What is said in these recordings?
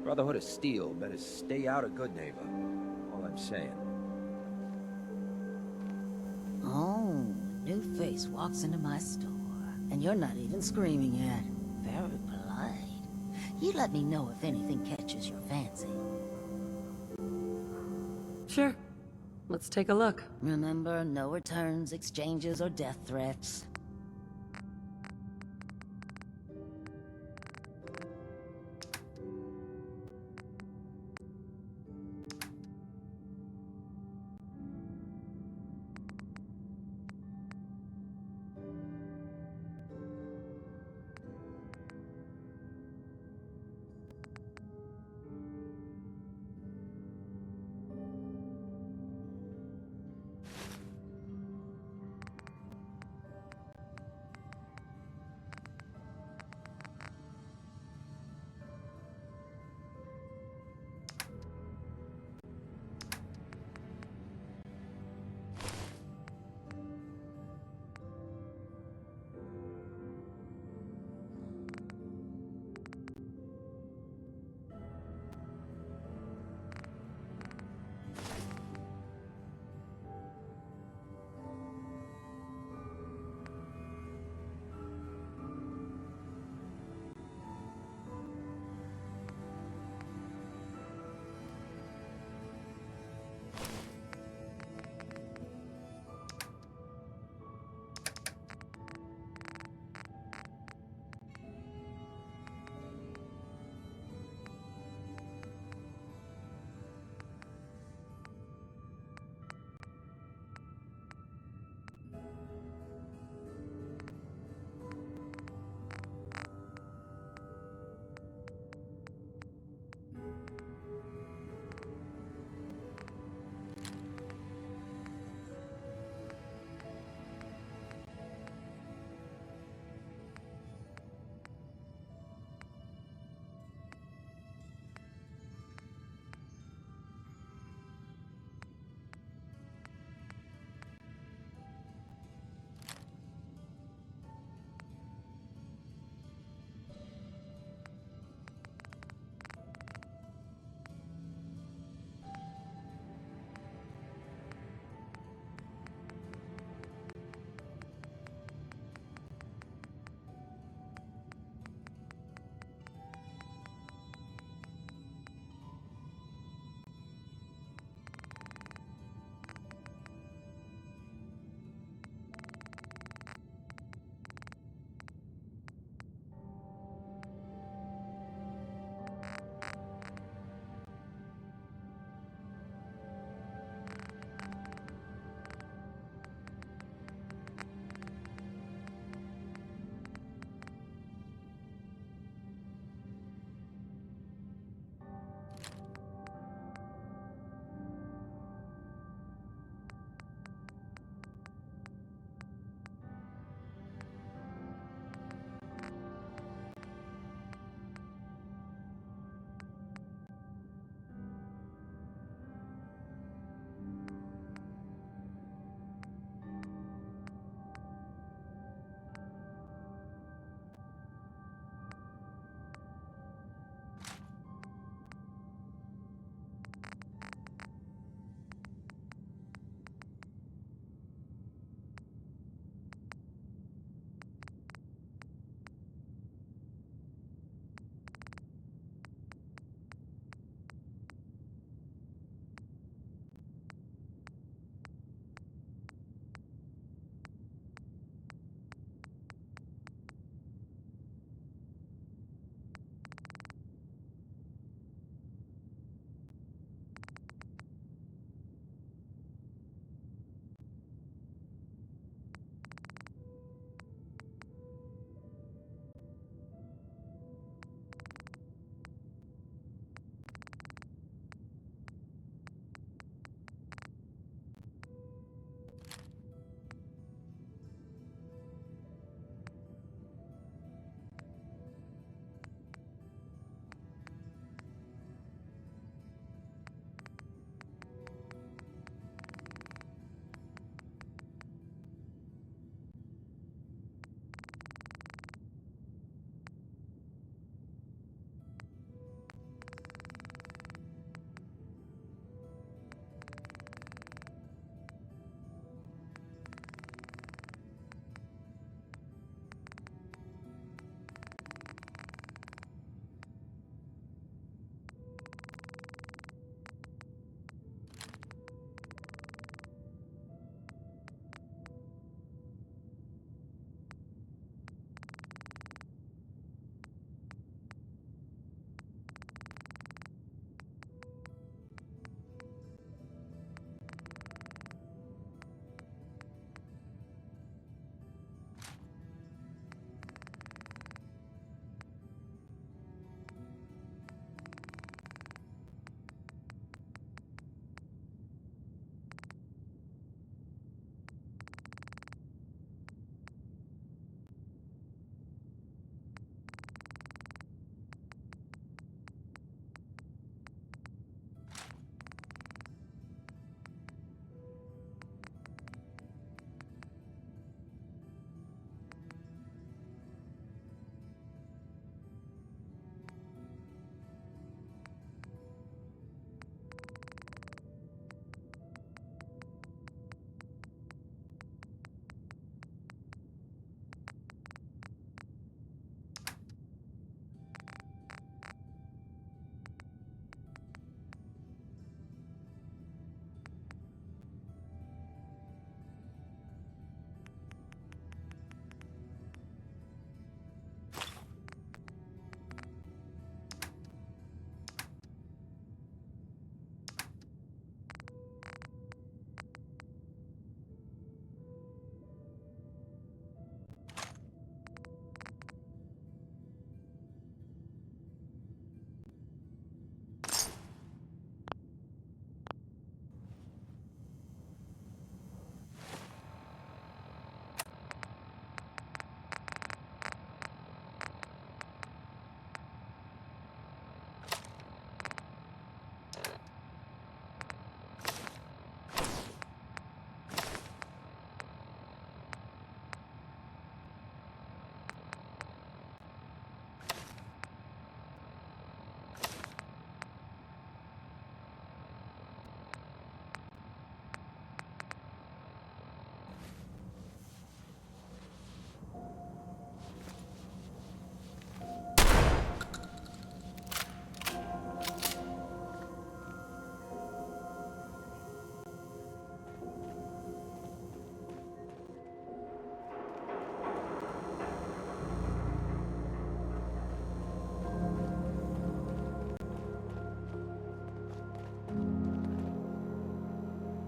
Brotherhood of Steel better stay out of Good Neighbor. All I'm saying. Oh, new face walks into my store, and you're not even screaming yet. Very polite. You let me know if anything catches your fancy. Sure. Let's take a look. Remember, no returns, exchanges, or death threats.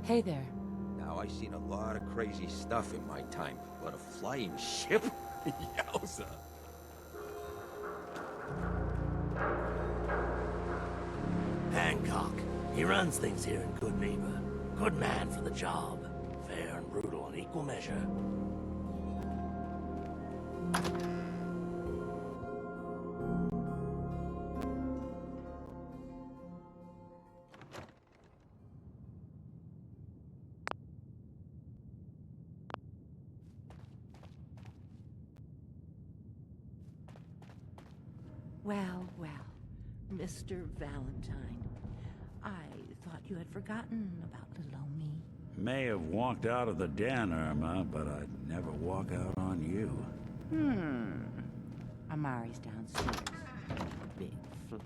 Hey there. Now, I seen a lot of crazy stuff in my time, but a flying ship? Yowza! Hancock. He runs things here in Good Neighbor. Good man for the job. Fair and brutal in equal measure. Well, well, Mr. Valentine. I thought you had forgotten about little old me. May have walked out of the den, Irma, but I'd never walk out on you. Amari's downstairs. Big flirt.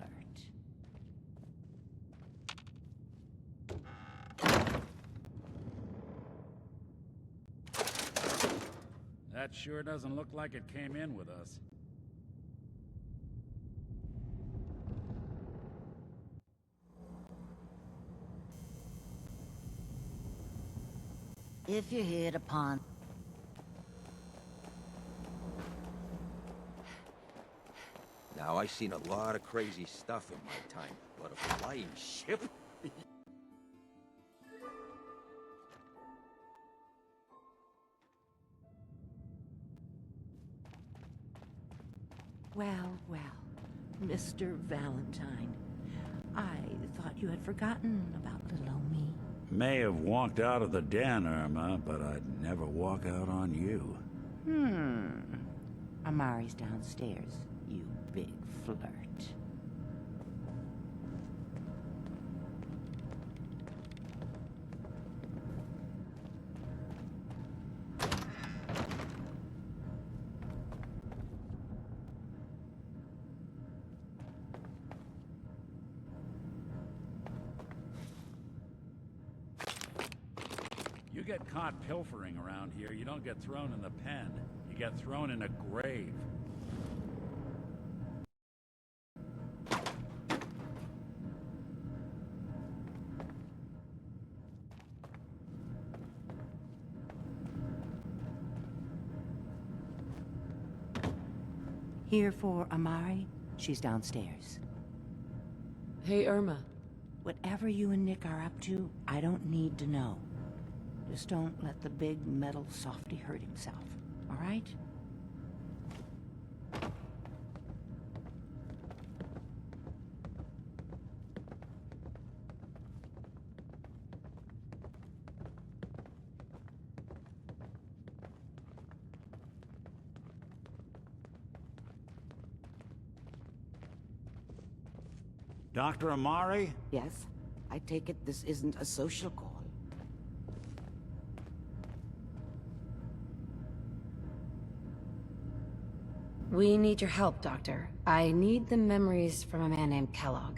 That sure doesn't look like it came in with us. If you hit upon... Now, I seen a lot of crazy stuff in my time, but a flying ship? Well, well, Mr. Valentine. I thought you had forgotten about little old me. May have walked out of the den, Irma, but I'd never walk out on you. Amari's downstairs, you big flirt. You get caught pilfering around here, you don't get thrown in the pen. You get thrown in a grave. Here for Amari? She's downstairs. Hey, Irma. Whatever you and Nick are up to, I don't need to know. Just don't let the big metal softy hurt himself, all right? Dr. Amari? Yes? I take it this isn't a social call. We need your help, Doctor. I need the memories from a man named Kellogg.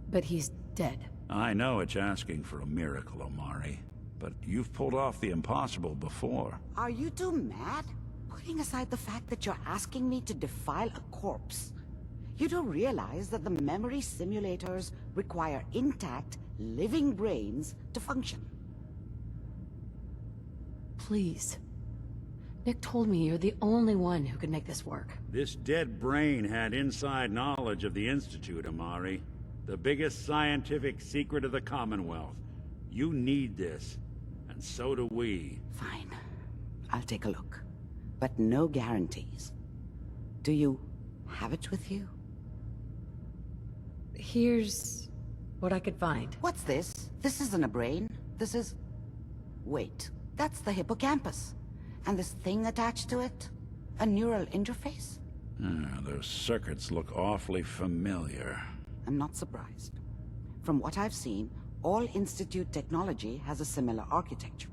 But he's dead. I know it's asking for a miracle, Amari, but you've pulled off the impossible before. Are you two mad? Putting aside the fact that you're asking me to defile a corpse, you do realize that the memory simulators require intact, living brains to function. Please. Nick told me you're the only one who could make this work. This dead brain had inside knowledge of the Institute, Amari. The biggest scientific secret of the Commonwealth. You need this, and so do we. Fine. I'll take a look. But no guarantees. Do you have it with you? Here's what I could find. What's this? This isn't a brain. This is... Wait. That's the hippocampus. And this thing attached to it? A neural interface? Those circuits look awfully familiar. I'm not surprised. From what I've seen, all Institute technology has a similar architecture.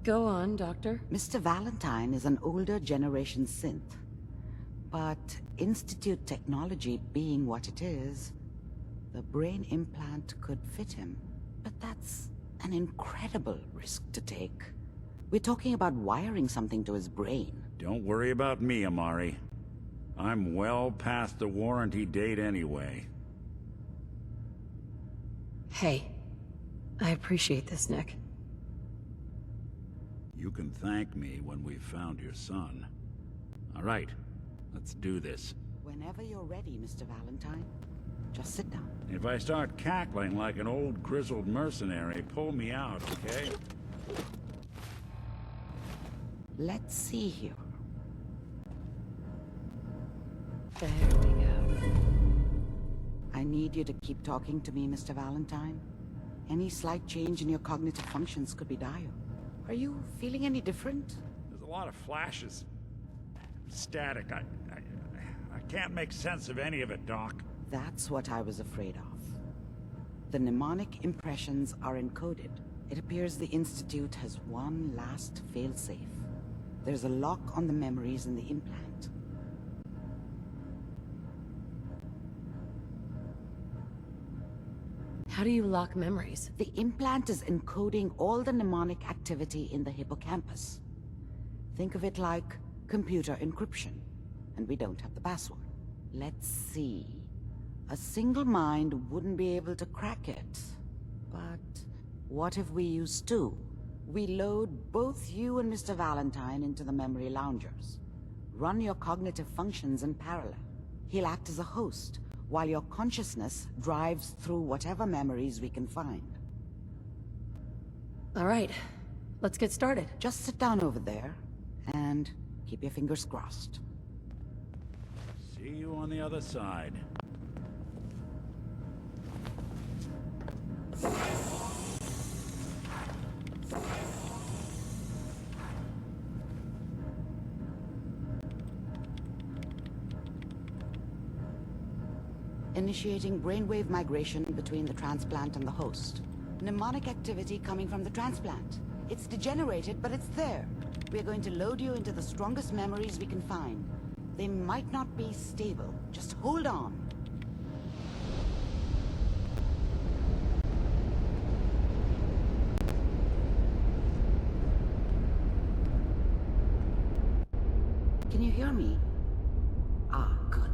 Go on, Doctor. Mr. Valentine is an older generation synth. But Institute technology being what it is, the brain implant could fit him. But that's an incredible risk to take. We're talking about wiring something to his brain. Don't worry about me, Amari. I'm well past the warranty date anyway. Hey, I appreciate this, Nick. You can thank me when we've found your son. All right, let's do this. Whenever you're ready, Mr. Valentine. Just sit down. If I start cackling like an old grizzled mercenary, pull me out, okay? Let's see here. There we go. I need you to keep talking to me, Mr. Valentine. Any slight change in your cognitive functions could be dire. Are you feeling any different? There's a lot of flashes. Static. I can't make sense of any of it, Doc. That's what I was afraid of. The mnemonic impressions are encoded. It appears the Institute has one last failsafe. There's a lock on the memories in the implant. How do you lock memories? The implant is encoding all the mnemonic activity in the hippocampus. Think of it like computer encryption, and we don't have the password. Let's see. A single mind wouldn't be able to crack it. But what if we use two? We load both you and Mr. Valentine into the memory loungers. Run your cognitive functions in parallel. He'll act as a host, while your consciousness drives through whatever memories we can find. All right, let's get started. Just sit down over there, and keep your fingers crossed. See you on the other side. Initiating brainwave migration between the transplant and the host. Mnemonic activity coming from the transplant. It's degenerated, but it's there. We're going to load you into the strongest memories we can find. They might not be stable. Just hold on. Can you hear me? Ah, good.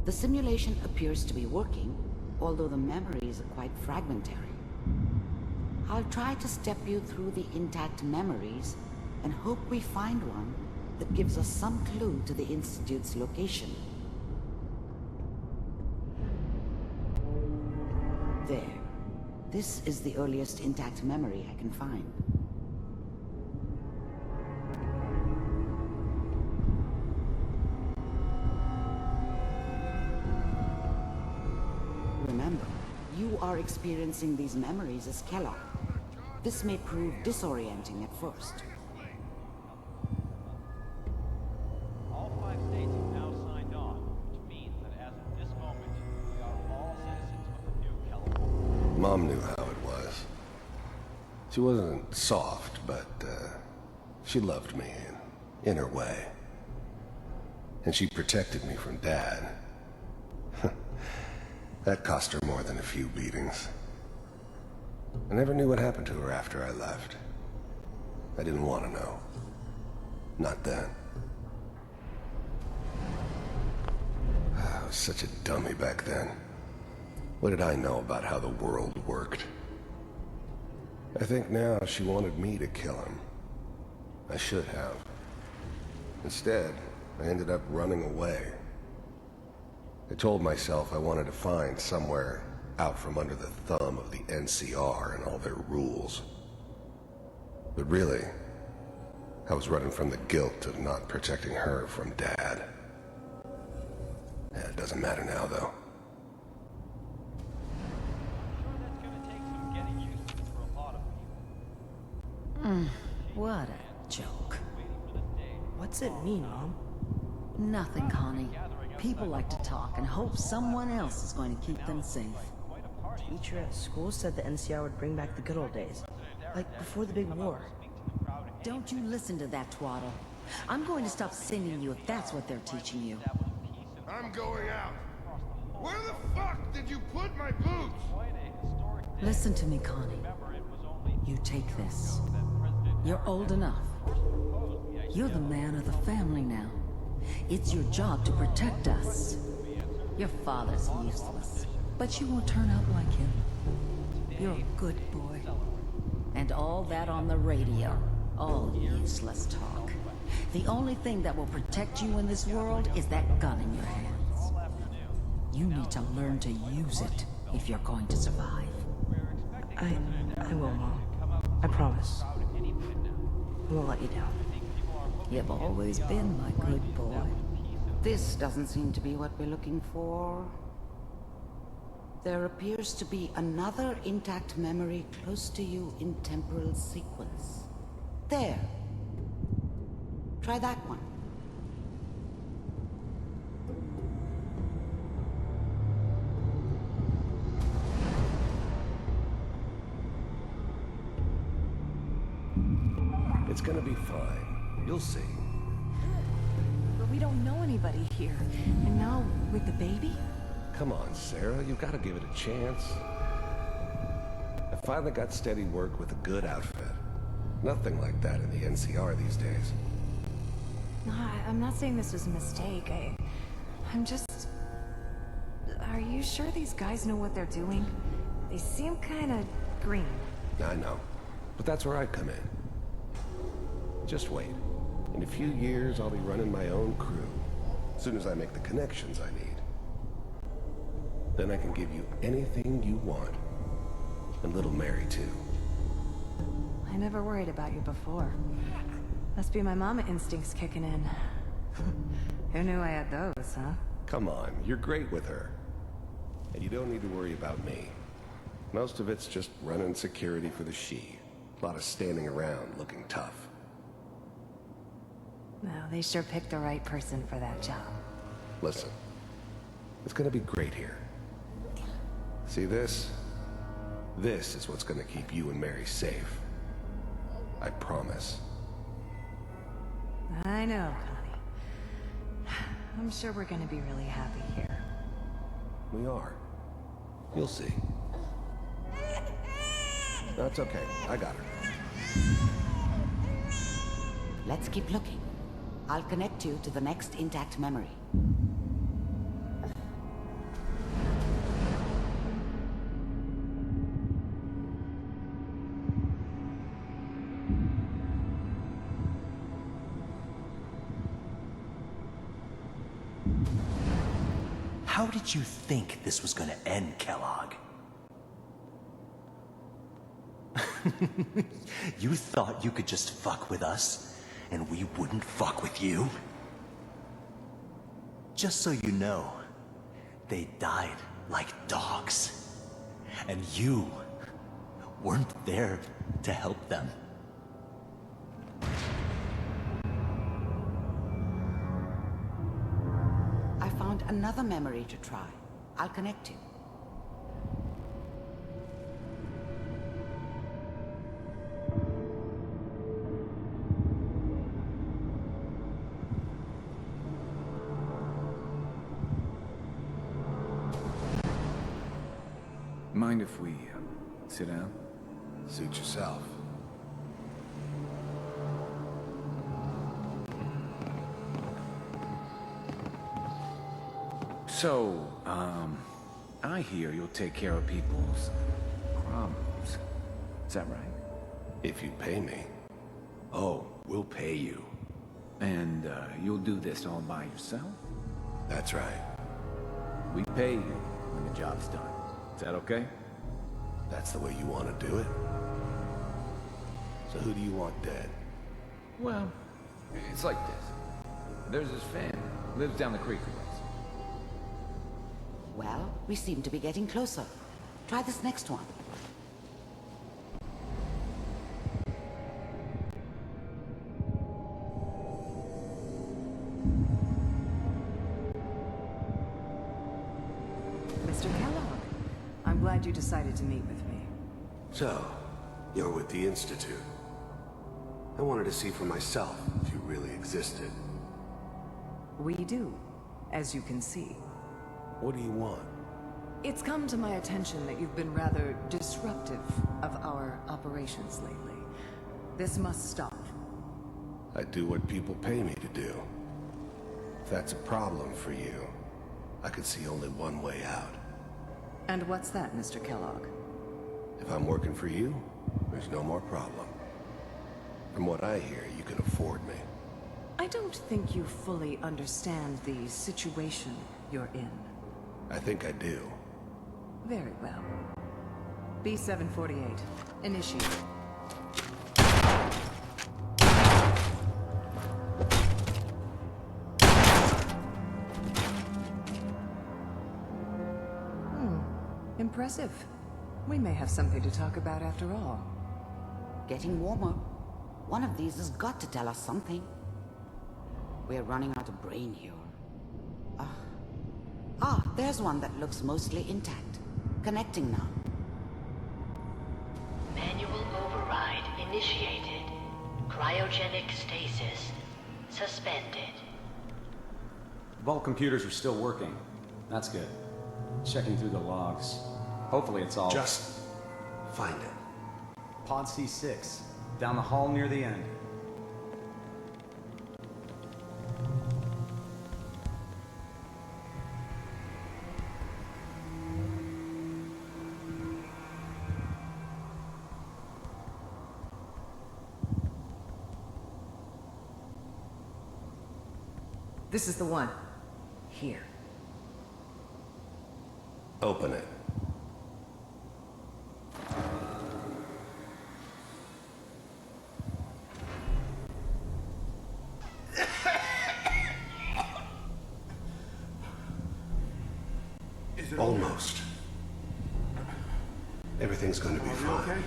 The simulation appears to be working, although the memories are quite fragmentary. I'll try to step you through the intact memories and hope we find one that gives us some clue to the Institute's location. There. This is the earliest intact memory I can find. Remember, you are experiencing these memories as Kellogg. This may prove disorienting at first. All 5 states have now signed on, which means that as of this moment, we are all citizens of the new California. Mom knew how it was. She wasn't soft, but she loved me in her way. And she protected me from Dad. That cost her more than a few beatings. I never knew what happened to her after I left. I didn't want to know. Not then. I was such a dummy back then. What did I know about how the world worked? I think now she wanted me to kill him. I should have. Instead, I ended up running away. I told myself I wanted to find somewhere out from under the thumb of the NCR and all their rules. But really, I was running from the guilt of not protecting her from Dad. It doesn't matter now, though. I'm sure that's gonna take some getting used to for a lot of people. What a joke. Waiting for this day. What's it mean, Mom? Nothing, Connie. People like to talk and hope someone else is going to keep them safe. Quite a party. Teacher at school said the NCR would bring back the good old days. Like before the big war. Don't you listen to that twaddle. I'm going to stop singing you if that's what they're teaching you. I'm going out. Where the fuck did you put my boots? Listen to me, Connie. You take this. You're old enough. You're the man of the family now. It's your job to protect us. Your father's useless, but you won't turn out like him. You're a good boy. And all that on the radio. All useless talk. The only thing that will protect you in this world is that gun in your hands. You need to learn to use it if you're going to survive. I will, Mom. I promise. I won't let you down. You've always been my good boy. This doesn't seem to be what we're looking for. There appears to be another intact memory close to you in temporal sequence. There. Try that one. It's gonna be fine. You'll see. But we don't know anybody here. And now, with the baby? Come on, Sarah. You've got to give it a chance. I finally got steady work with a good outfit. Nothing like that in the NCR these days. No, I'm not saying this was a mistake. I'm just... Are you sure these guys know what they're doing? They seem kinda green. I know. But that's where I come in. Just wait. In a few years, I'll be running my own crew. As soon as I make the connections I need. Then I can give you anything you want. And little Mary, too. I never worried about you before. Must be my mama instincts kicking in. Who knew I had those, huh? Come on, you're great with her. And you don't need to worry about me. Most of it's just running security for the She. A lot of standing around looking tough. Well, they sure picked the right person for that job. Listen, it's gonna be great here. See this? This is what's gonna keep you and Mary safe. I promise. I know, Connie. I'm sure we're gonna be really happy here. We are. You'll see. That's okay. I got her. Let's keep looking. I'll connect you to the next intact memory. How did you think this was gonna end, Kellogg? You thought you could just fuck with us, and we wouldn't fuck with you? Just so you know, they died like dogs. And you weren't there to help them. I found another memory to try. I'll connect you. Mind if we sit down? Suit yourself. So, I hear you'll take care of people's problems. Is that right? If you pay me. Oh, we'll pay you. And, you'll do this all by yourself? That's right. We pay you when the job's done. Is that okay? That's the way you want to do it? So who do you want dead? Well, it's like this. There's this family. Lives down the creek with us. Well, we seem to be getting closer. Try this next one. Mr. Kellogg, I'm glad you decided to meet with me. So, you're with the Institute. I wanted to see for myself if you really existed. We do, as you can see. What do you want? It's come to my attention that you've been rather disruptive of our operations lately. This must stop. I do what people pay me to do. If that's a problem for you, I could see only one way out. And what's that, Mr. Kellogg? If I'm working for you, there's no more problem. From what I hear, you can afford me. I don't think you fully understand the situation you're in. I think I do. Very well. B-748. Initiate. Impressive. We may have something to talk about after all. Getting warmer. One of these has got to tell us something. We're running out of brain here. There's one that looks mostly intact. Connecting now. Manual override initiated. Cryogenic stasis suspended. Vault computers are still working. That's good. Checking through the logs. Hopefully it's all... Just find it. Pod C6. Down the hall near the end. This is the one. Here. Open it. Almost. Everything's going to be fine. Okay?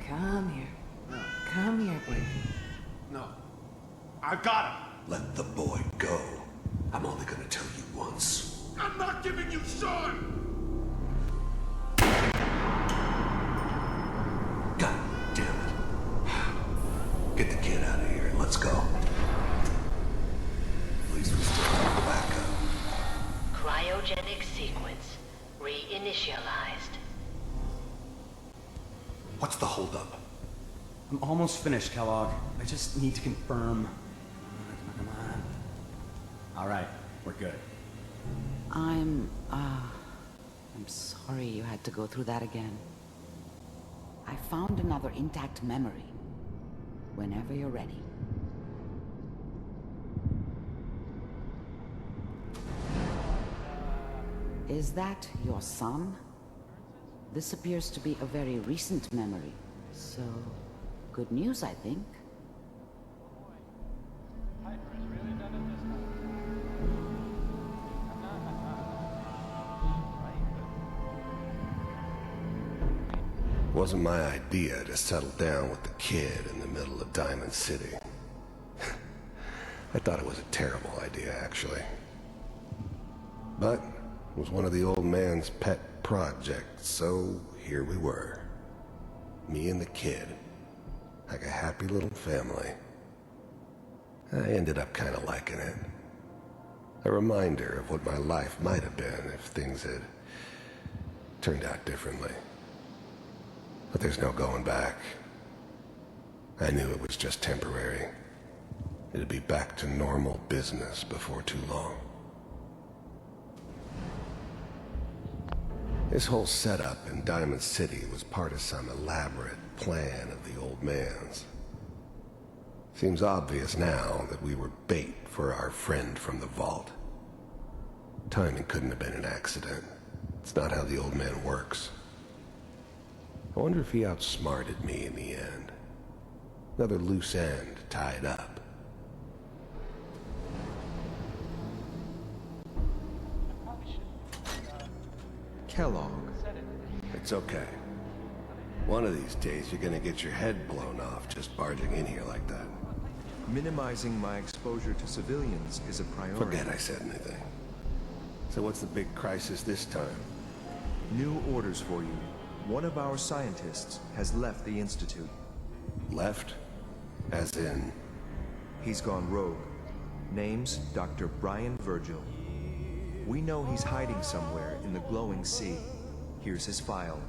Come here. Come here, baby. No. I've got him. Let the boy go. I'm only going to tell you once. I'm not giving you Sean! God damn it. Get the kid out of here and let's go. At least we still have backup. Cryogenic sequence reinitialized. What's the holdup? I'm almost finished, Kellogg. I just need to confirm. Come on. All right, we're good. I'm sorry you had to go through that again. I found another intact memory. Whenever you're ready. Is that your son? This appears to be a very recent memory. So, good news, I think. Wasn't my idea to settle down with the kid in the middle of Diamond City. I thought it was a terrible idea, actually. But it was one of the old man's pet projects, so here we were. Me and the kid. Like a happy little family. I ended up kind of liking it. A reminder of what my life might have been if things had turned out differently. But there's no going back. I knew it was just temporary. It'd be back to normal business before too long. This whole setup in Diamond City was part of some elaborate plan of the old man's. Seems obvious now that we were bait for our friend from the vault. Timing couldn't have been an accident. It's not how the old man works. I wonder if he outsmarted me in the end. Another loose end tied up. Kellogg. It's okay. One of these days you're gonna get your head blown off just barging in here like that. Minimizing my exposure to civilians is a priority. Forget I said anything. So what's the big crisis this time? New orders for you. One of our scientists has left the Institute. Left? As in? He's gone rogue. Name's Dr. Brian Virgil. We know he's hiding somewhere in the glowing sea. Here's his file.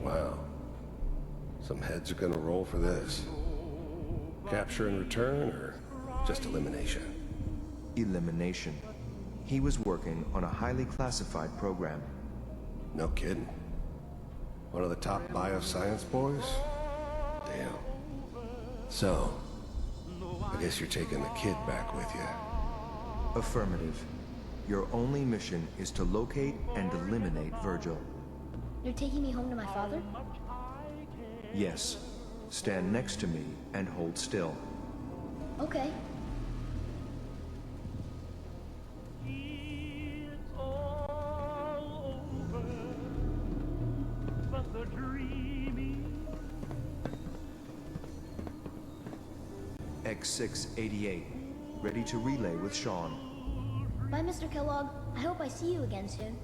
Wow. Some heads are gonna roll for this. Capture and return, or just elimination? Elimination. He was working on a highly classified program. No kidding. One of the top bioscience boys? Damn. So, I guess you're taking the kid back with you. Affirmative. Your only mission is to locate and eliminate Virgil. You're taking me home to my father? Yes. Stand next to me and hold still. Okay. X688, ready to relay with Sean. Bye, Mr. Kellogg. I hope I see you again soon.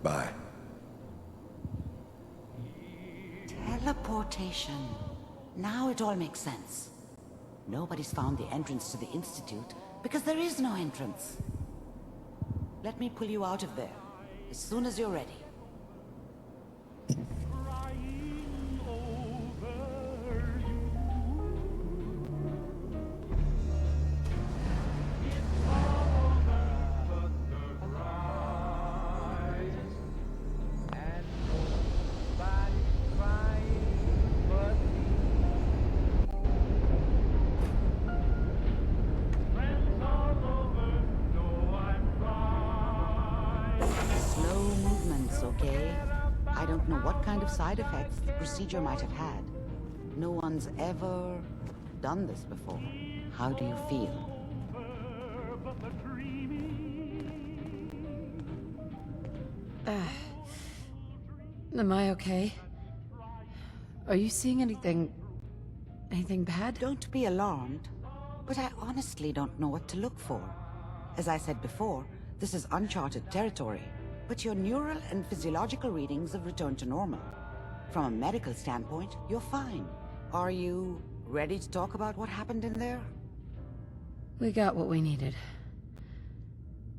Bye. Teleportation. Now it all makes sense. Nobody's found the entrance to the Institute because there is no entrance. Let me pull you out of there as soon as you're ready. Side effects the procedure might have had. No one's ever done this before. How do you feel? Am I okay? Are you seeing anything bad? Don't be alarmed, but I honestly don't know what to look for. As I said before, this is uncharted territory, but your neural and physiological readings have returned to normal. From a medical standpoint, you're fine. Are you ready to talk about what happened in there? We got what we needed.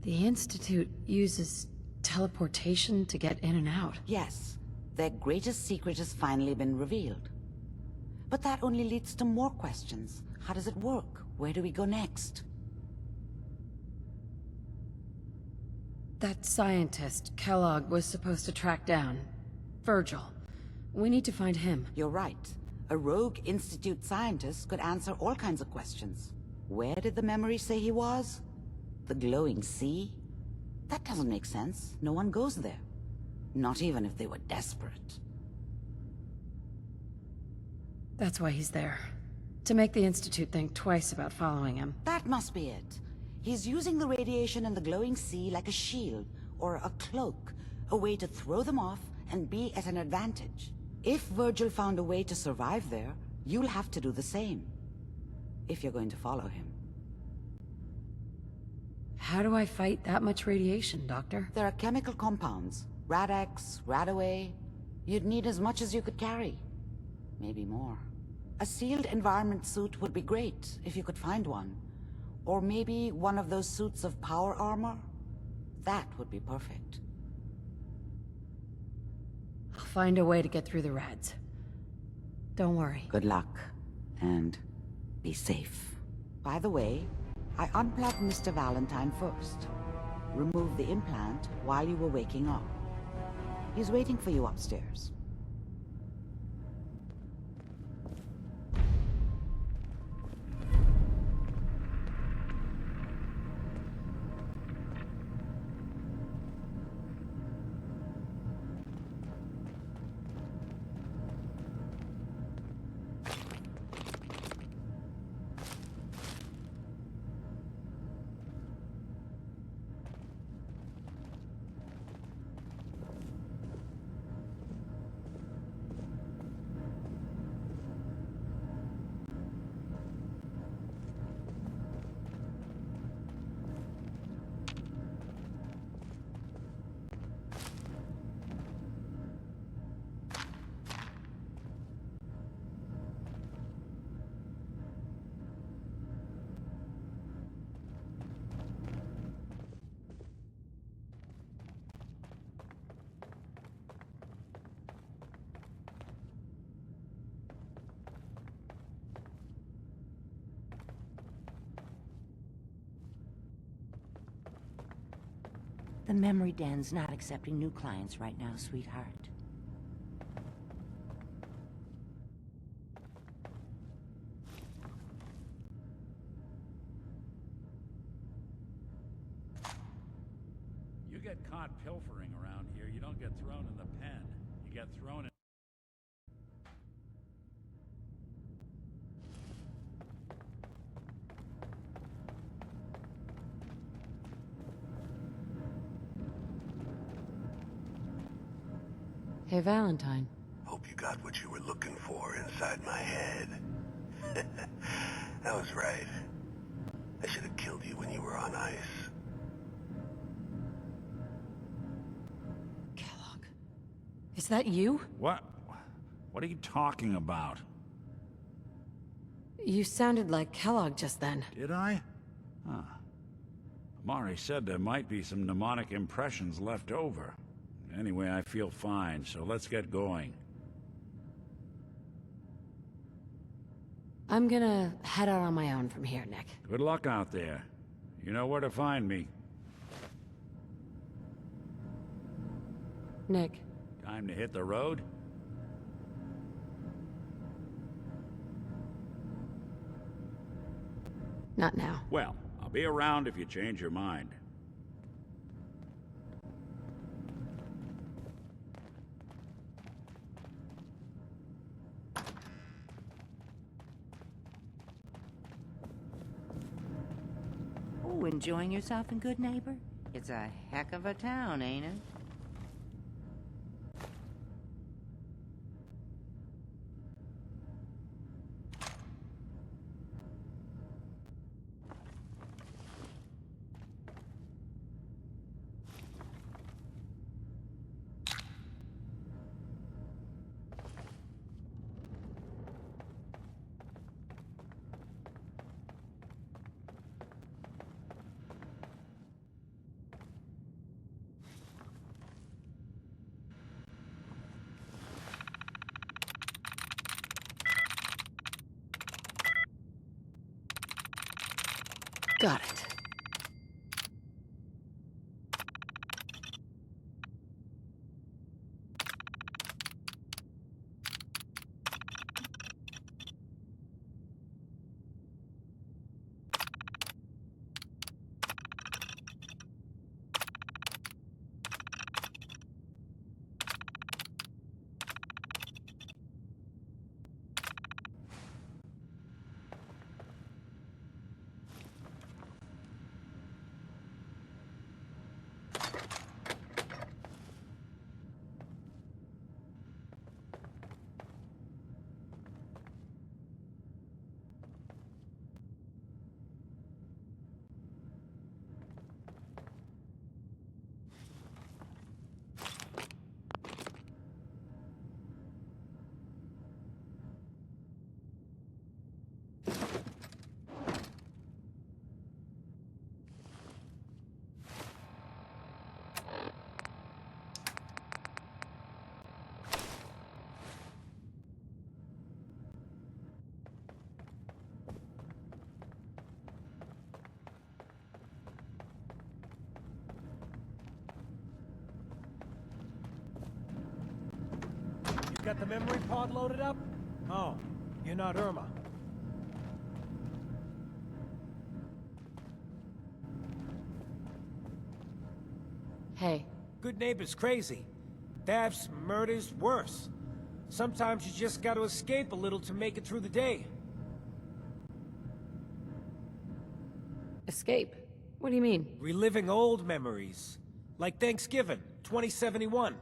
The Institute uses teleportation to get in and out. Yes. Their greatest secret has finally been revealed. But that only leads to more questions. How does it work? Where do we go next? That scientist, Kellogg, was supposed to track down. Virgil. We need to find him. You're right. A rogue Institute scientist could answer all kinds of questions. Where did the memory say he was? The glowing sea? That doesn't make sense. No one goes there. Not even if they were desperate. That's why he's there. To make the Institute think twice about following him. That must be it. He's using the radiation in the glowing sea like a shield, or a cloak, a way to throw them off and be at an advantage. If Virgil found a way to survive there, you'll have to do the same. If you're going to follow him. How do I fight that much radiation, Doctor? There are chemical compounds. Rad-X, Radaway. You'd need as much as you could carry. Maybe more. A sealed environment suit would be great, if you could find one. Or maybe one of those suits of power armor? That would be perfect. I'll find a way to get through the rads. Don't worry. Good luck. And be safe. By the way, I unplugged Mr. Valentine first. Removed the implant while you were waking up. He's waiting for you upstairs. The memory den's not accepting new clients right now, sweetheart. You get caught pilfering around here, you don't get thrown in the pen. You get thrown in... Hey, Valentine. Hope you got what you were looking for inside my head. I was right. I should have killed you when you were on ice. Kellogg. Is that you? What? What are you talking about? You sounded like Kellogg just then. Did I? Huh. Amari said there might be some mnemonic impressions left over. Anyway, I feel fine, so let's get going. I'm gonna head out on my own from here, Nick. Good luck out there. You know where to find me. Nick. Time to hit the road? Not now. Well, I'll be around if you change your mind. Oh, enjoying yourself in Good Neighbor? It's a heck of a town, ain't it? Got it. Got the memory pod loaded up? Oh, you're not Irma. Hey. Good Neighbor's crazy. Thefts, murders, worse. Sometimes you just gotta escape a little to make it through the day. Escape? What do you mean? Reliving old memories. Like Thanksgiving, 2071.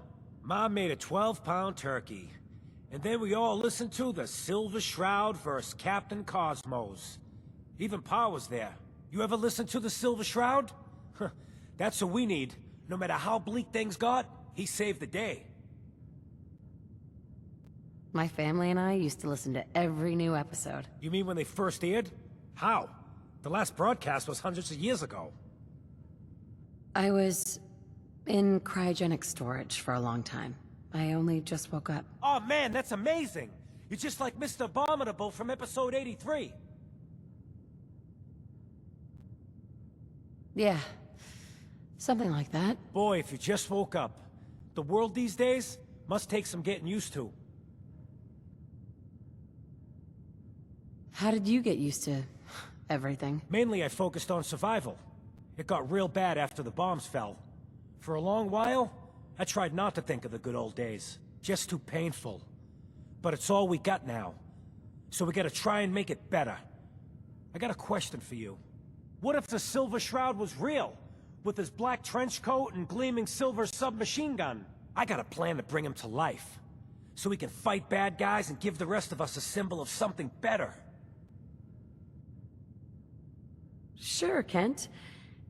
Mom made a 12-pound turkey. And then we all listened to the Silver Shroud vs. Captain Cosmos. Even Pa was there. You ever listen to the Silver Shroud? That's what we need. No matter how bleak things got, he saved the day. My family and I used to listen to every new episode. You mean when they first aired? How? The last broadcast was hundreds of years ago. I was in cryogenic storage for a long time. I only just woke up. Oh man, that's amazing! You're just like Mr. Abominable from episode 83. Yeah. Something like that. Boy, if you just woke up. The world these days must take some getting used to. How did you get used to everything? Mainly I focused on survival. It got real bad after the bombs fell. For a long while, I tried not to think of the good old days. Just too painful. But it's all we got now. So we gotta try and make it better. I got a question for you. What if the Silver Shroud was real? With his black trench coat and gleaming silver submachine gun? I got a plan to bring him to life. So we can fight bad guys and give the rest of us a symbol of something better. Sure, Kent.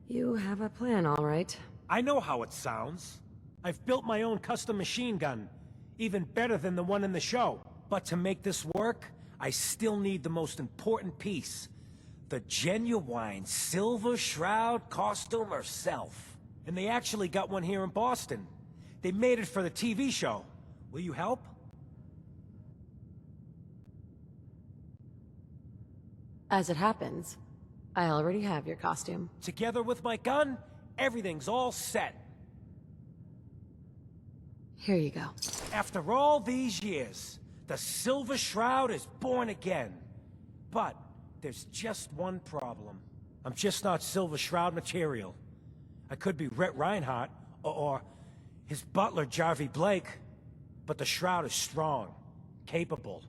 You have a plan, all right. I know how it sounds. I've built my own custom machine gun. Even better than the one in the show. But to make this work, I still need the most important piece. The genuine Silver Shroud costume herself. And they actually got one here in Boston. They made it for the TV show. Will you help? As it happens, I already have your costume. Together with my gun, everything's all set. Here you go. After all these years, the Silver Shroud is born again. But there's just one problem. I'm just not Silver Shroud material. I could be Rhett Reinhardt, or his butler, Jarvie Blake. But the Shroud is strong, capable.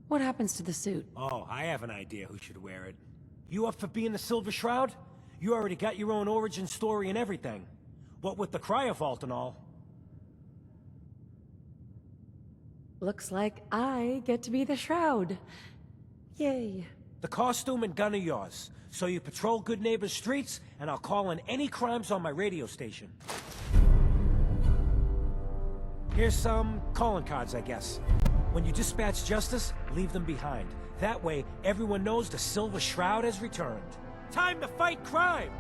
What happens to the suit? Oh, I have an idea who should wear it. You up for being the Silver Shroud? You already got your own origin story and everything. What with the cryovault and all. Looks like I get to be the Shroud. Yay. The costume and gun are yours. So you patrol Good Neighbor's streets, and I'll call in any crimes on my radio station. Here's some calling cards, I guess. When you dispatch justice, leave them behind. That way, everyone knows the Silver Shroud has returned. Time to fight crime!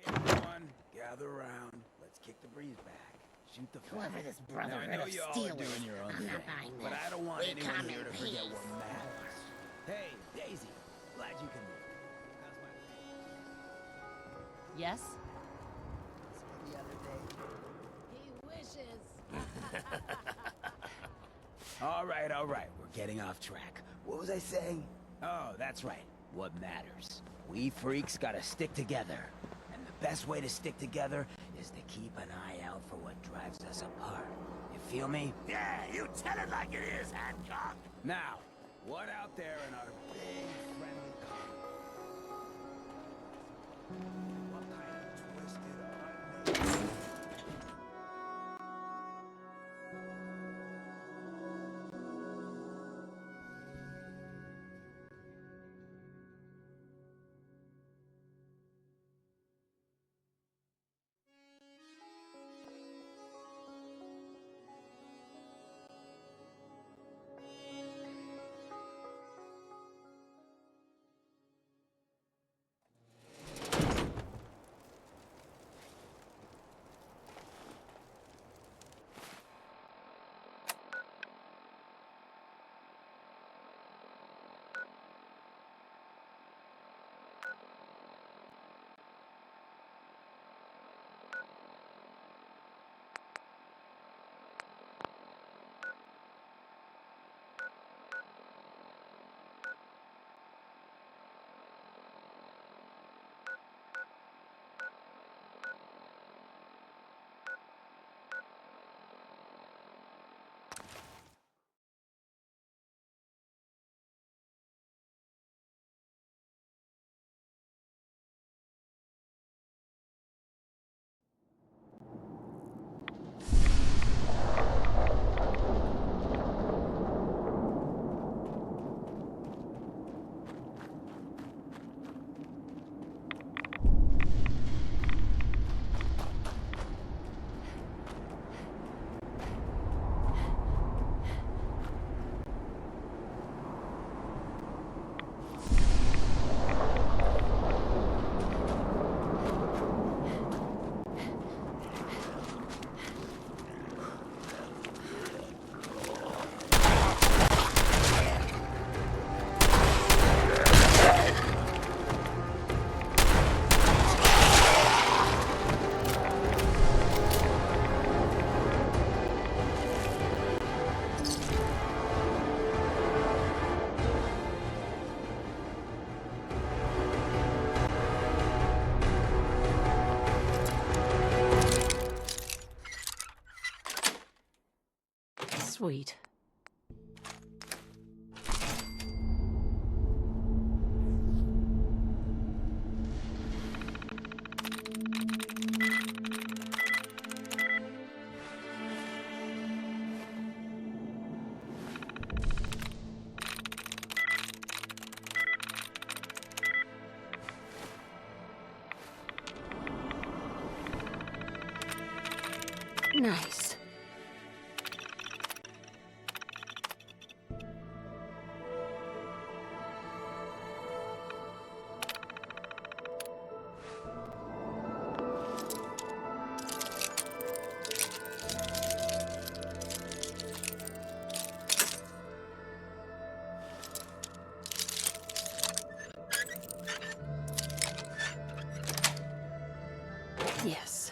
Everyone, gather around. Let's kick the breeze back. Shoot the fire. Whoever this Now, brotherhood I know of you all are stealers, doing your own I'm thing, not buying but this. I don't want We anyone come here in to forget peace. what matters. Hey, Daisy. Glad you can make it. How's my... Yes? The other day. He wishes. All right. We're getting off track. What was I saying? Oh, that's right. What matters. We freaks gotta stick together. And the best way to stick together is to keep an eye out for what drives us apart. You feel me? Yeah, you tell it like it is, Hancock. Now, what out there in our big friendly what kind of twisted unmade... Sweet. Nice. Yes.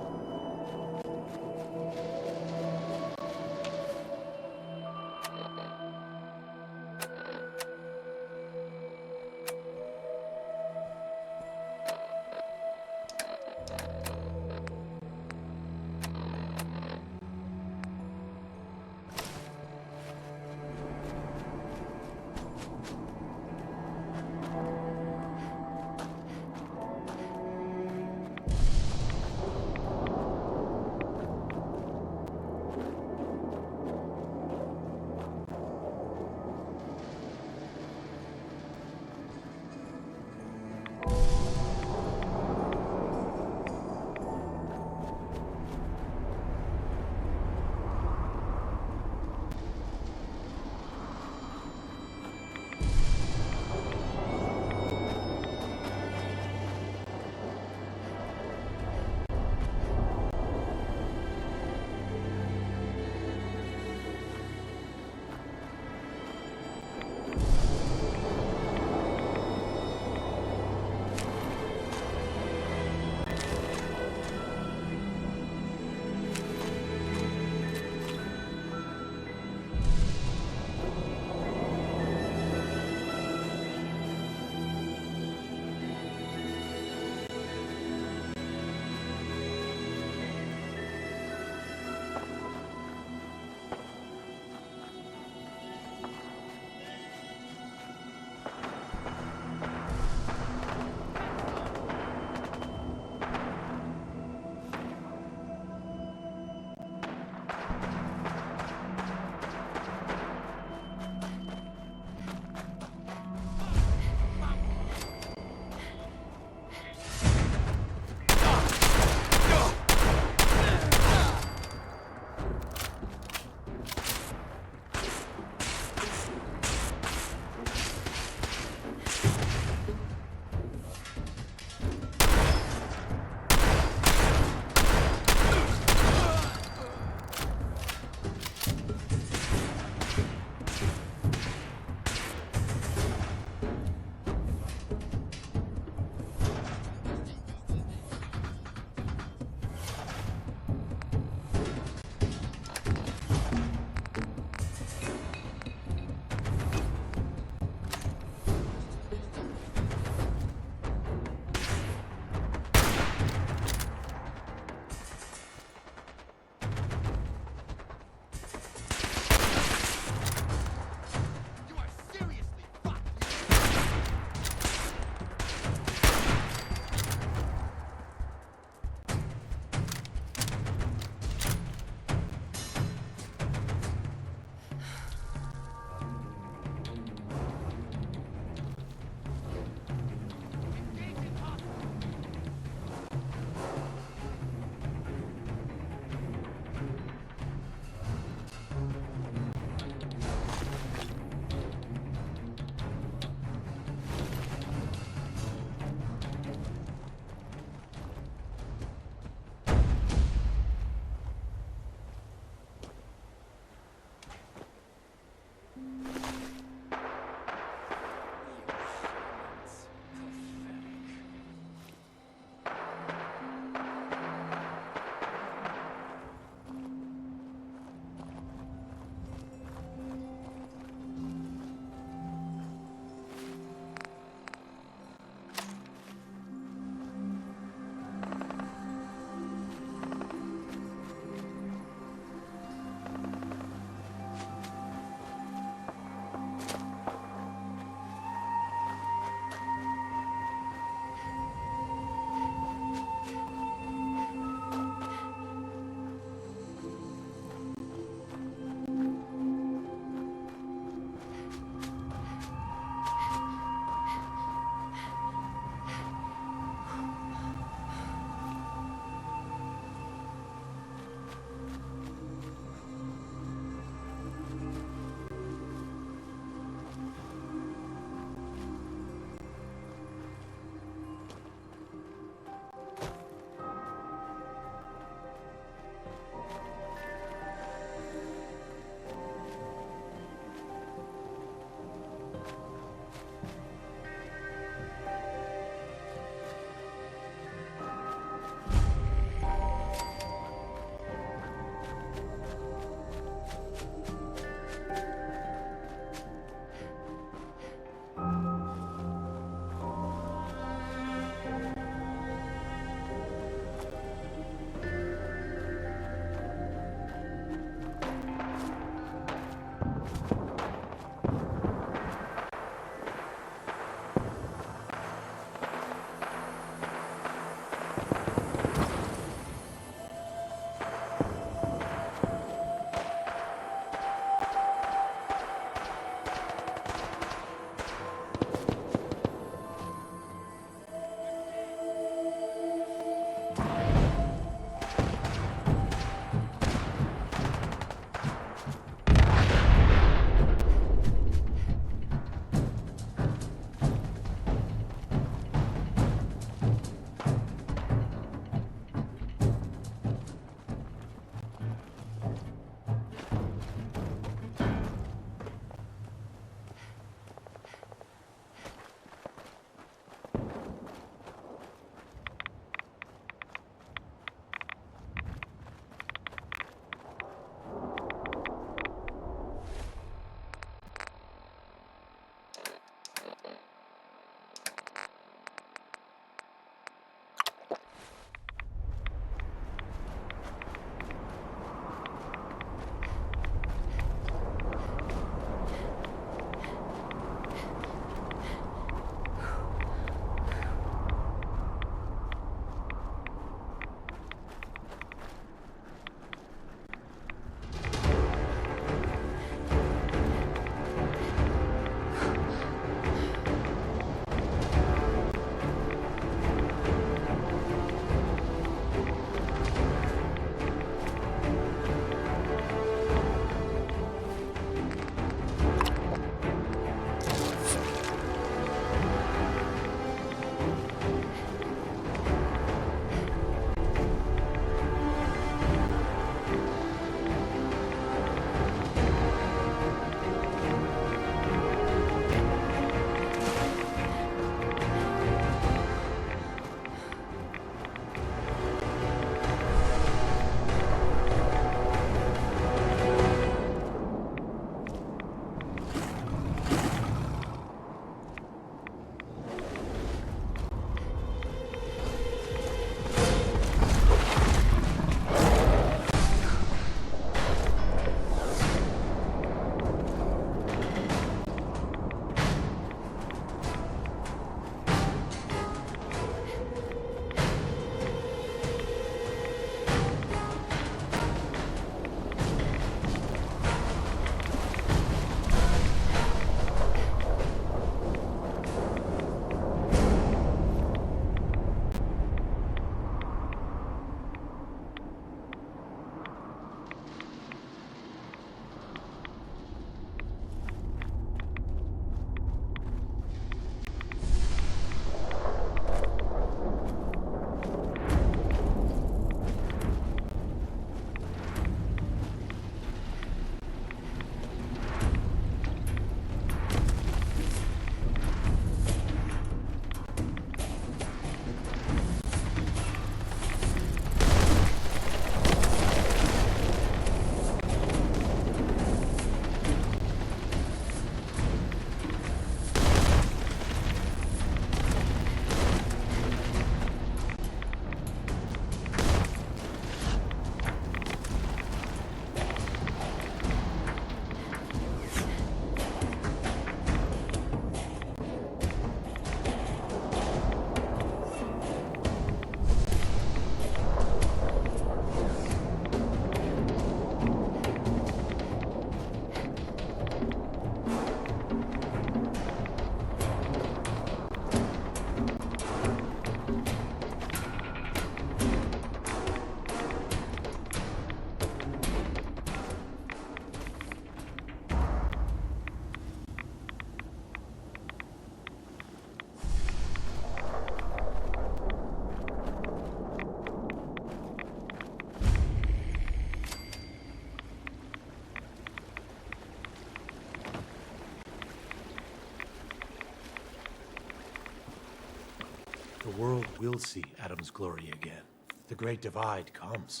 world will see Adam's glory again. The Great Divide comes.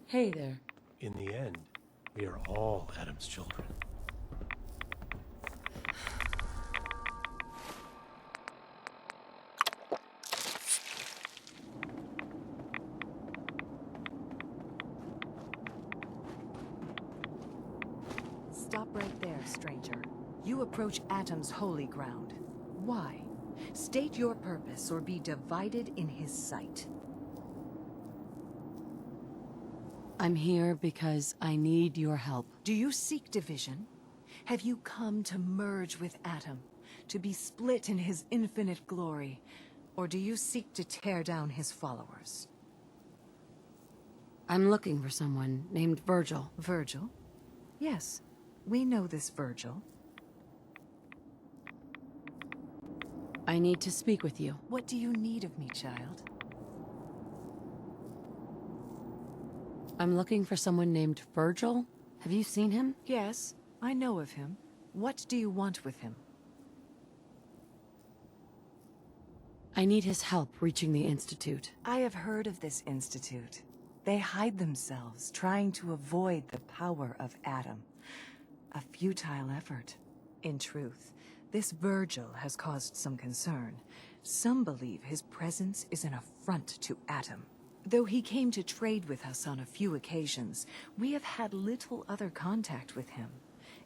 Hey there. In the end, we are all Adam's children. Stop right there, stranger. You approach Atom's holy ground. Why? State your purpose or be divided in his sight. I'm here because I need your help. Do you seek division? Have you come to merge with Atom, to be split in his infinite glory? Or do you seek to tear down his followers? I'm looking for someone named Virgil. Virgil? Yes, we know this Virgil. I need to speak with you. What do you need of me, child? I'm looking for someone named Virgil. Have you seen him? Yes, I know of him. What do you want with him? I need his help reaching the Institute. I have heard of this Institute. They hide themselves, trying to avoid the power of Adam. A futile effort. In truth, this Virgil has caused some concern. Some believe his presence is an affront to Adam. Though he came to trade with us on a few occasions, we have had little other contact with him.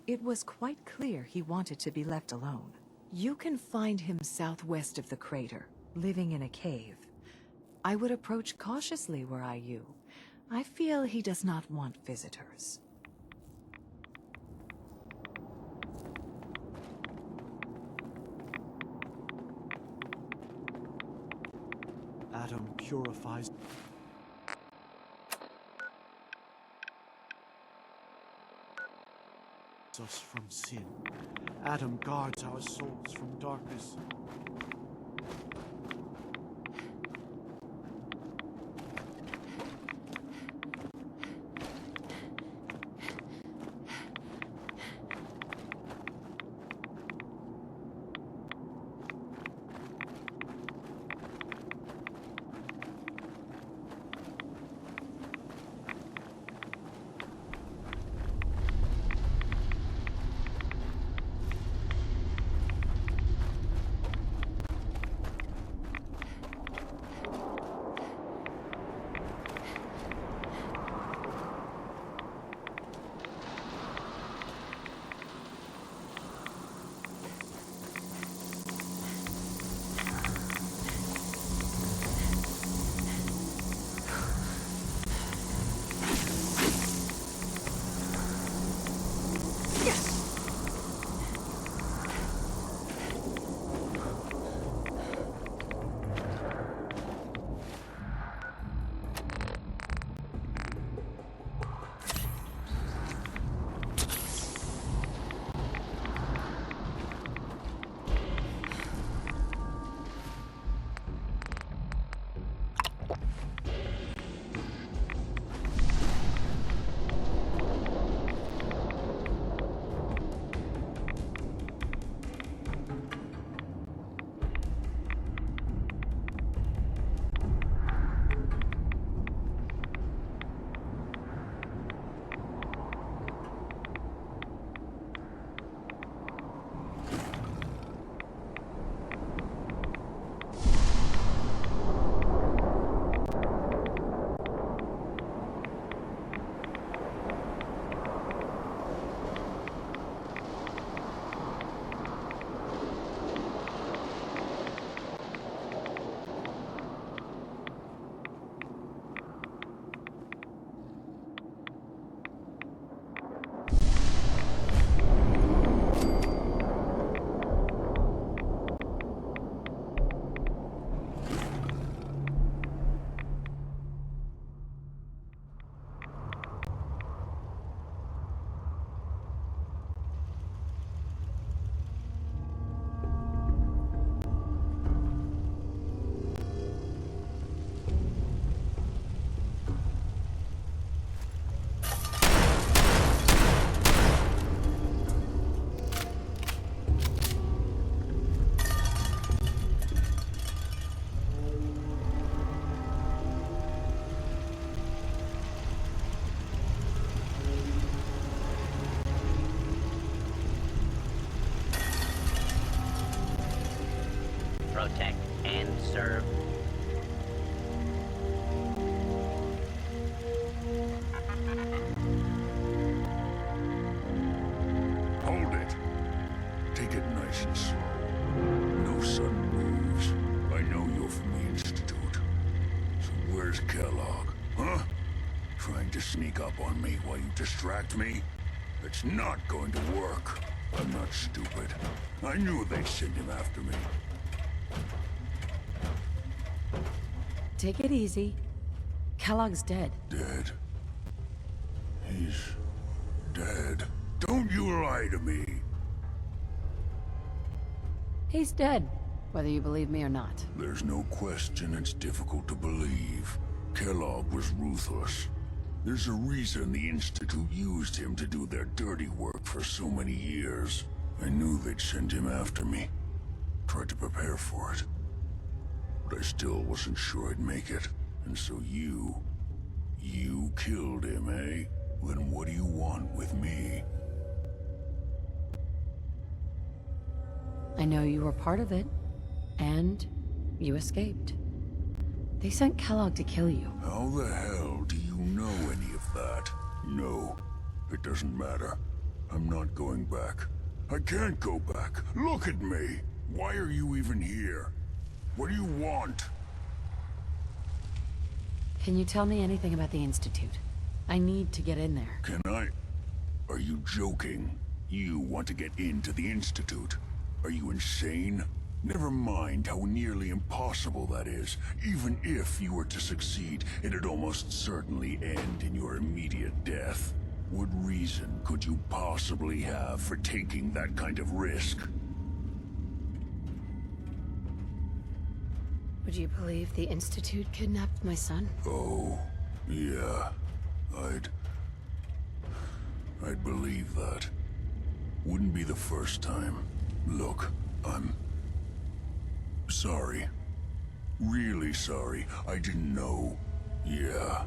It was quite clear he wanted to be left alone. You can find him southwest of the crater, living in a cave. I would approach cautiously were I you. I feel he does not want visitors. Adam purifies us from sin. Adam guards our souls from darkness. sneak up on me while you distract me? It's not going to work. I'm not stupid. I knew they'd send him after me. Take it easy. Kellogg's dead. Dead? He's dead. Don't you lie to me. He's dead, whether you believe me or not. There's no question it's difficult to believe. Kellogg was ruthless. There's a reason the Institute used him to do their dirty work for so many years. I knew they'd send him after me. Tried to prepare for it. But I still wasn't sure I'd make it. And so you killed him, eh? Then what do you want with me? I know you were part of it, and you escaped. They sent Kellogg to kill you. How the hell do you know any of that? No, it doesn't matter. I'm not going back. I can't go back. Look at me. Why are you even here? What do you want? Can you tell me anything about the Institute? I need to get in there. Can I? Are you joking? You want to get into the Institute? Are you insane? Never mind how nearly impossible that is. Even if you were to succeed, it'd almost certainly end in your immediate death. What reason could you possibly have for taking that kind of risk? Would you believe the Institute kidnapped my son? Oh, yeah. I'd believe that. Wouldn't be the first time. Look, I'm sorry. Really sorry. I didn't know. Yeah.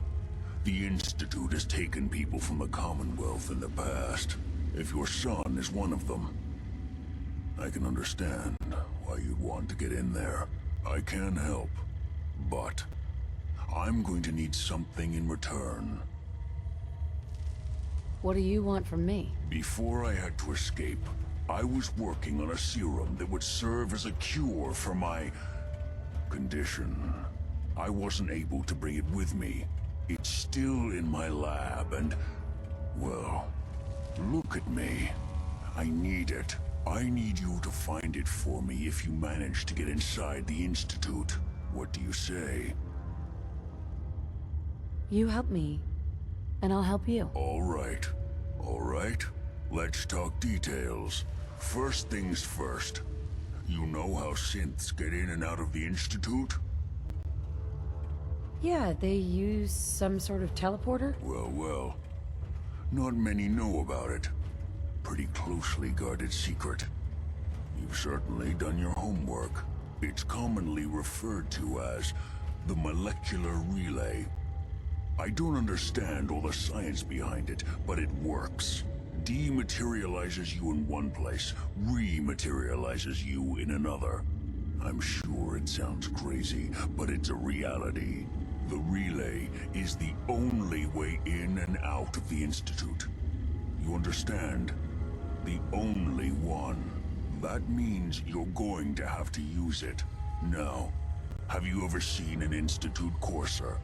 The Institute has taken people from the Commonwealth in the past. If your son is one of them, I can understand why you'd want to get in there. I can help, but I'm going to need something in return. What do you want from me? Before I had to escape, I was working on a serum that would serve as a cure for my condition. I wasn't able to bring it with me. It's still in my lab and, well, look at me. I need it. I need you to find it for me if you manage to get inside the Institute. What do you say? You help me, and I'll help you. All right. All right. Let's talk details. First things first. You know how synths get in and out of the Institute? Yeah, they use some sort of teleporter? Well. Not many know about it. Pretty closely guarded secret. You've certainly done your homework. It's commonly referred to as the molecular relay. I don't understand all the science behind it, but it works. Dematerializes you in one place, rematerializes you in another. I'm sure it sounds crazy, but it's a reality. The relay is the only way in and out of the Institute. You understand? The only one. That means you're going to have to use it. Now, have you ever seen an Institute courser?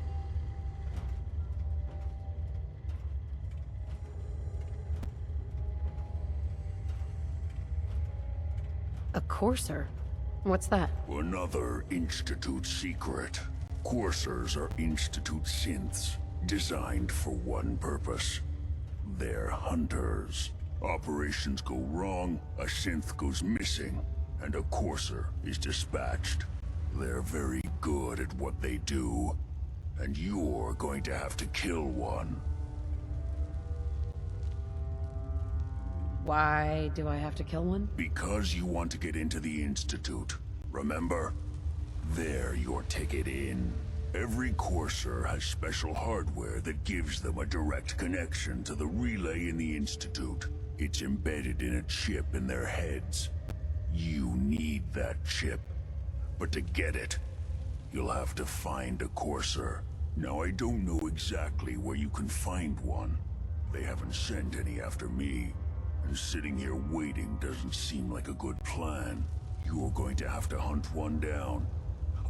A courser? What's that? Another Institute secret. Coursers are Institute synths, designed for one purpose. They're hunters. Operations go wrong, a synth goes missing, and a courser is dispatched. They're very good at what they do, and you're going to have to kill one. Why do I have to kill one? Because you want to get into the Institute. Remember? They're your ticket in. Every courser has special hardware that gives them a direct connection to the relay in the Institute. It's embedded in a chip in their heads. You need that chip. But to get it, you'll have to find a courser. Now, I don't know exactly where you can find one. They haven't sent any after me. And sitting here waiting doesn't seem like a good plan. You're going to have to hunt one down.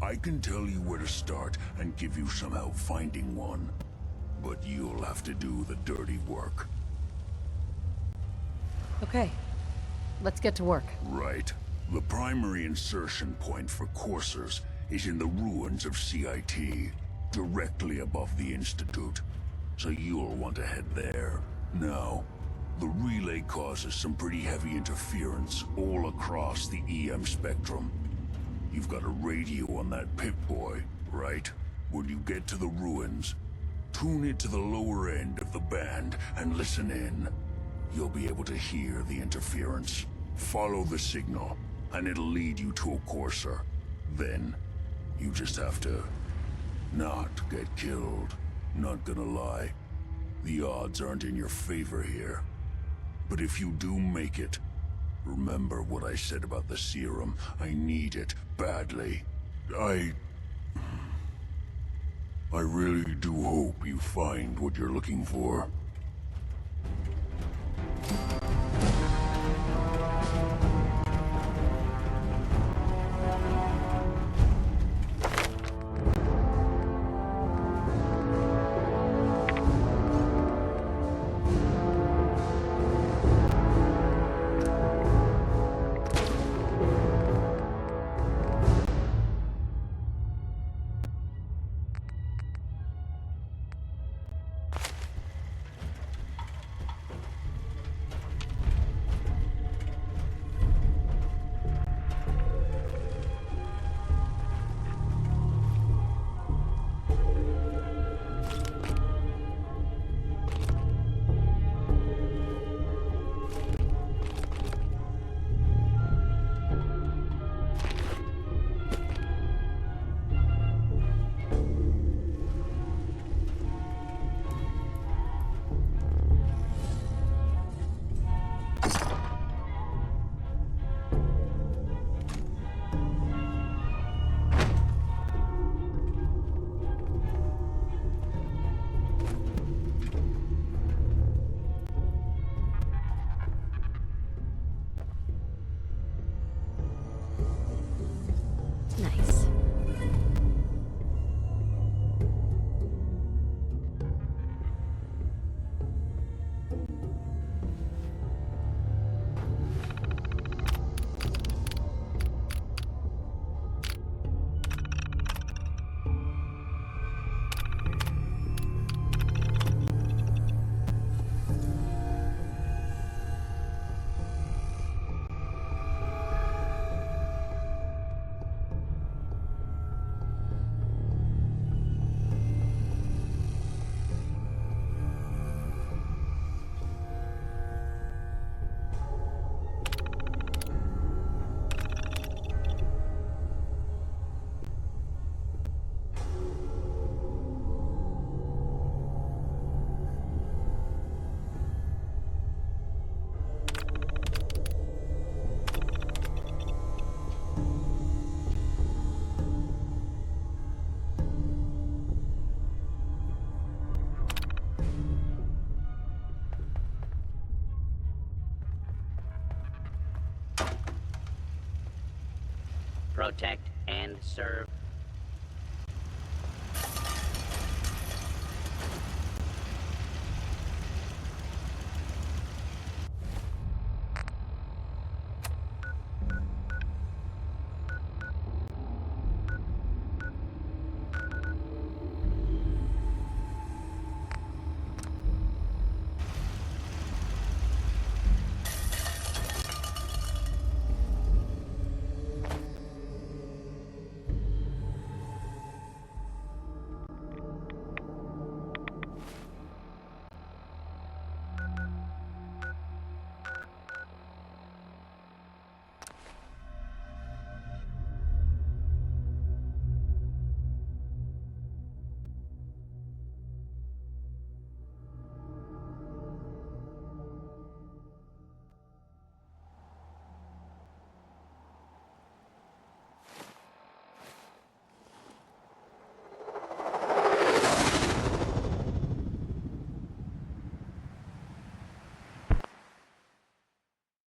I can tell you where to start and give you some help finding one. but you'll have to do the dirty work. Okay. Let's get to work. Right. The primary insertion point for coursers is in the ruins of CIT, directly above the Institute. So you'll want to head there. Now, the relay causes some pretty heavy interference all across the EM spectrum. You've got a radio on that Pip-Boy, right? When you get to the ruins, tune it to the lower end of the band and listen in. You'll be able to hear the interference. Follow the signal, and it'll lead you to a courser. Then, you just have to not get killed. Not gonna lie, the odds aren't in your favor here. But if you do make it, remember what I said about the serum. I need it badly. I really do hope you find what you're looking for. Nice. Protect and serve